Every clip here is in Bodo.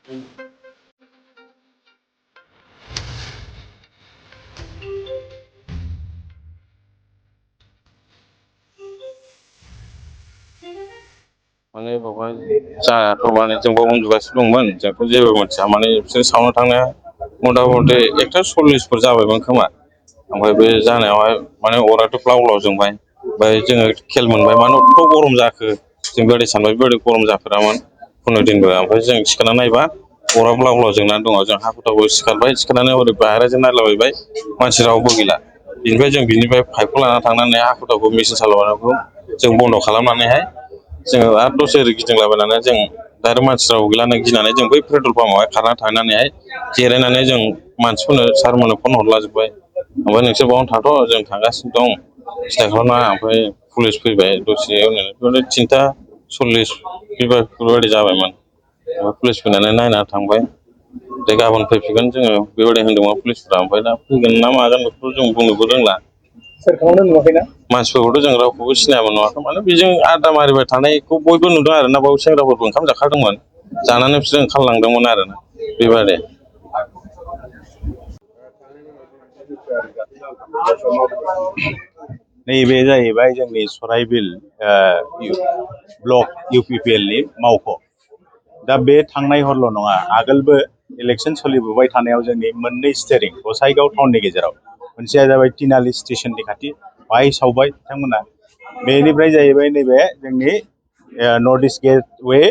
माने बावहाय जायाथ' माने जोंबो उन्दुगासिनो दंमोन जोंथ' जेबो मिथिया माने बिसोर सावनो थांनाया मथा मथि 1:40 जाबायमोन खोमा। ओमफ्राय बे जानायावहाय माने अराथ' ब्लाव ब्लाव जोंबाय। ओमफ्राय जोङो खेल मोनबाय मानो एथ' गरम जाखो जों बेबायदि सानबाय बेबायदि गरम जाफेरामोन खुनु दिनबो। ओमफ्राय जों सिखारना नायबा अरा ब्लाव ब्लाव जोंनानै दङ। जों हाखु दाखु सिखारबाय, सिखारनानै ओरै बाहेराजों नायलाबायबाय मानसि रावबो गैला। बिनिफ्राय जों बिनिफ्राय पाइपखौ लाना थांनानै हाखु दाखु मेचिन सालायनायखौ जों बन्द' खालामनानैहाय जोङो आरो दसे ओरै गिदिंलाबायनानै जों डाइरेक्ट मानसि रावबो गैला होननानै गिनानै जों बै पेट्रल पाम्पआवहाय खारना थांनानैहाय जिरायनानै जों मानसिफोरनो सारमोननो फन हरलाजोब्बाय। ओमफ्राय नोंसोर बावनो थाथ', जों थांगासिनो दं, सिन्था खालामनाङा। ओमफ्राय पुलिस फैबाय दसे उनाव 3:40 बेफोरबायदि जाबायमोन। ओमफ्राय पुलिस फैनानै नायना थांबाय। दे गाबोन फैफिनगोन जोङो बेबायदि होनदोंमोन पुलिसफ्रा। ओमफ्राय दा फैगोन ना मागोन बेखौ जों बुंनोबो रोंला। सोरखौनो नुवाखैना? मानसिफोरखौथ' जों रावखौबो सिनायाबो नुवाखै। माने बेजों आड्डा मारिबाय थानायखौ बयबो नुदों आरो ना। बाव सेंग्राफोरबो ओंखाम जाखादोंमोन, जानानै बिसोर ओंखारलांदोंमोन आरो ना बेबायदि। नैबे जाहैबाय जोंनि सराइबिल ब्लक UPPL नि मावख'। दा बे थांनाय हरल' नङा, आगोलबो इलेक्सन सोलिबोबाय थानायाव जोंनि मोननै स्टेरिं गसाइगाव टाउननि गेजेराव, मोनसेया जाबाय तिनालि स्टेसननि खाथि, बाहाय सावबाय बिथांमोना। बेनिफ्राय जाहैबाय नैबे जोंनि नर्थ इस्ट गेटवे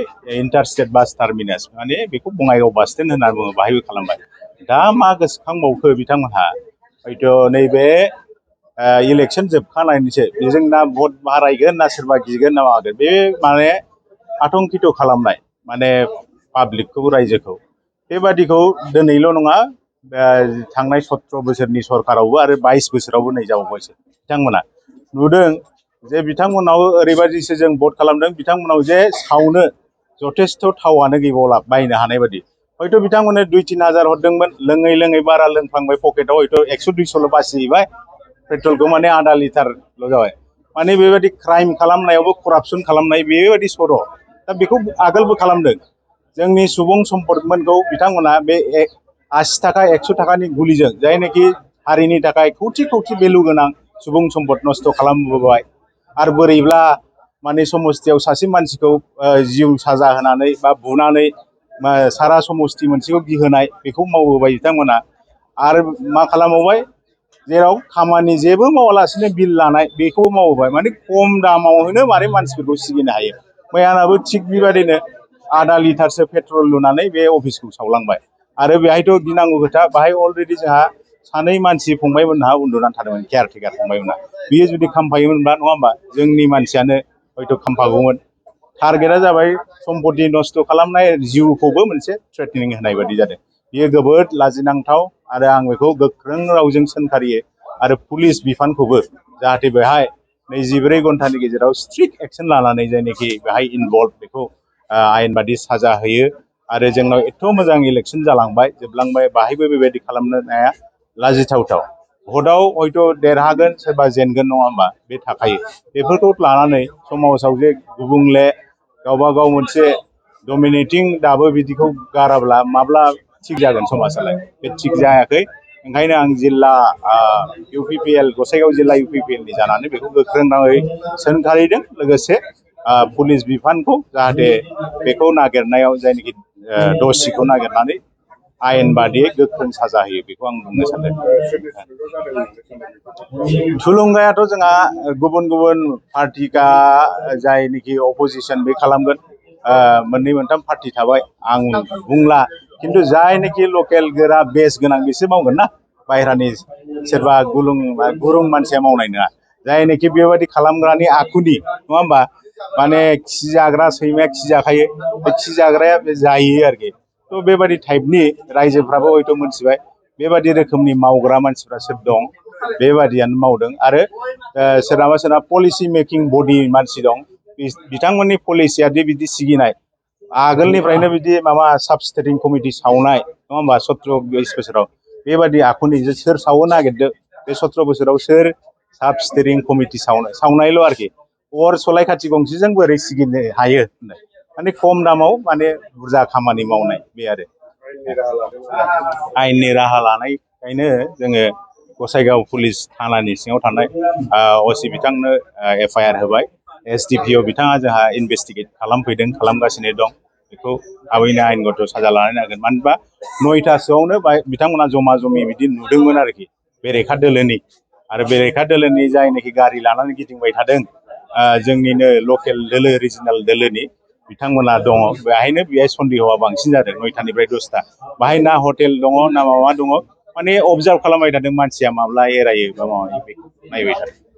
इन्टारस्टेट बास टार्मिनास, माने बेखौ बङाइगाव बास स्टेन्ड होनना बुङो, बाहायबो खालामबाय। दा मा गोसोखांबावखो बिथांमोनहा, हयथ' नैबे इलेक्सन जोबखानायनिसो बेजों ना भट बारायगोन ना सोरबा गिगोन ना मागोन, बे माने आतंकित खालामनाय, माने पाब्लिकखौ, रायजोखौ। बेबादिखौ दिनैल' नङा, थांनाय 17 बोसोरनि सरकारावबो आरो 22 बोसोरावबो नै जाबावबायसो बिथांमोना नुदों जे बिथांमोनाव ओरैबायदिसो जों भट खालामदों, बिथांमोनाव जे सावनो जथेस्थ' थावआनो गैबावला बायनो हानाय बायदि। हयथ' बिथांमोननो 2-3 हाजार हरदोंमोन, लोङै लोङै बारा लोंफ्लांबाय, पकेटाव हयथ' 100-200 बासिहैबाय, पेट्रलखौ माने आधा लिटारल' जाबाय। माने बेबायदि क्राइम खालामनायावबो करापसन खालामनाय बेबायदि सर'। दा बेखौ आगोलबो खालामदों। जोंनि सुबुं सम्पदमोनखौ बिथांमोना बे 80 थाखा 100 थाखानि गुलिजों, जायनाखि हारिनि थाखाय खौथि खौथि भेलु गोनां सुबुं सम्पद नस्थ' खालामबोबाय। आरो बोरैब्ला माने समस्थियाव सासे मानसिखौ जिउ साजा होनानै बा बुनानै सारा समस्ति मोनसेखौ गिहोनाय, बेखौ मावबोबाय बिथांमोना। आरो मा खालामबावबाय, जेराव खामानि जेबो मावालासिनो बिल लानाय, बेखौ मावबाय। माने खम दामावनो माने मानसिफोरखौ सिगिनो हायो। मैयानाबो थिग बेबायदिनो आधा लिटारसो पेट्रल लुनानै बे अफिसखौ सावलांबाय। आरो बेहायथ' गिनांगौ खोथा, बाहाय अलरेडि जोंहा 2 मानसि फंबायमोनहा उन्दुनानै थादोंमोन, केयारटेकार फंबायमोनहा। बियो जुदि खामफायोमोनबा, नङा होमबा, जोंनि मानसियानो हयथ' खामफागौमोन। टारगेटआ जाबाय सम्पति नस्थ' खालामनाय, जिउखौबो मोनसे थ्रेटेनिं होनाय बायदि जादों। बियो जोबोद लाजिनांथाव, आरो आं बेखौ गोख्रों रावजों सोंखारियो। आरो पुलिस बिफानखौबो जाहाथे बेहाय 24 घन्टानि गेजेराव स्ट्रिक्ट एक्सन लानानै जायनाखि बेहाय इनभल्भ, बेखौ आयेन बादि साजा होयो। आरो जोंनाव एथ' मोजां इलेक्सन जालांबाय, जोबलांबाय, बाहायबो बेबायदि खालामनो हाया, लाजिथावथाव। भटआव हयथ' देरहागोन, सोरबा जेनगोन, नङा होमबा, बे थाखायो। बेफोरखौ लानानै समाजाव जे गुबुंले, गावबा गाव मोनसे डमिनेटिं दाबो बिदिखौ गाराब्ला माब्ला थिग जागोन समाजालाय? बे थिग जायाखै। ओंखायनो आं जिल्ला UPPL, गसाइगाव जिल्ला UPPL नि जानानै बेखौ गोख्रों रावै सोंखारिदों। लोगोसे पुलिस बिफानखौ जाहाथे बेखौ नागिरनायाव जायनाखि दसिखौ नागिरनानै आयेन बादियै गोख्रों साजा होयो, बेखौ आं बुंनो सानदों। थुलुंगायाथ' जोंहा गुबुन गुबुन पार्टिका जायनिखि अपोजिसन बे खालामगोन, 2-3 पार्टि थाबाय, आं बुंला। खिन्थु जायनाखि लकेल गोरा बेस गोनां बिसोर मावगोन ना, बायह्रानि सोरबा गुरुं मानसिया मावनाय नङा। जायनाखि बेबायदि खालामग्रानि आखुनि, नङा होमबा, माने खि जाग्रा सैमाया खि जाखायो, बे खि जाग्राया बे जायो आरोखि। थ' बेबायदि टाइपनि रायजोफ्राबो हयथ' मोनथिबाय बेबायदि रोखोमनि मावग्रा मानसिफ्रा सोर दं, बेबादियानो मावदों। आरो सोरनाबा सोरनाबा पलिसि मेकिं बडि मानसि दं, बिथांमोननि पलिसिया बिदि सिगिनाय, आगोलनिफ्रायनो बिदि माबा साब स्टेरिं कमिटि सावनाय, नङा होमबा, 17-20 बोसोराव बेबायदि आखुनि सोर सावनो नागिरदों, बे 17 बोसोराव सोर साब स्टेरिं कमिटि सावनायल' आरोखि। अर सलाय खाथि गंसेजों बोरै सिगिनो हायो होननाय। माने खम दामाव माने बुरजा खामानि मावनाय बे आरो आयेननि राहा लानायखायनो जोङो गसाइगाव पुलिस थानानि सिङाव थानाय असि बिथांनो FIR होबाय SDPO बिथाङा जोंहा इनभेस्टिगेट खालामगासिनो दं बेखौ थाबैनो आयेनगत साजा लानानै नांगोन मानो होनबा 9थासोआवनो बिथांमोना जमा जमि बिदि नुदोंमोन आरोखि बेरेखा दोलोनि आरो बेरेखा दोलोनि जायनाखि गारि लानानै गिदिंबाय थादों जोंनिनो लकेल दोलो रिजनेल दोलोनि बिथांमोना दङ बेहाय सन्देहआ बांसिन जादों 9थानिफ्राय 10ता बाहाय ना हटेल दङ ना माबा दङ माने अबजार्भ खालामबाय थादों मानसिया माब्ला एरायो बा माबायो बेखौ नायबाय थादों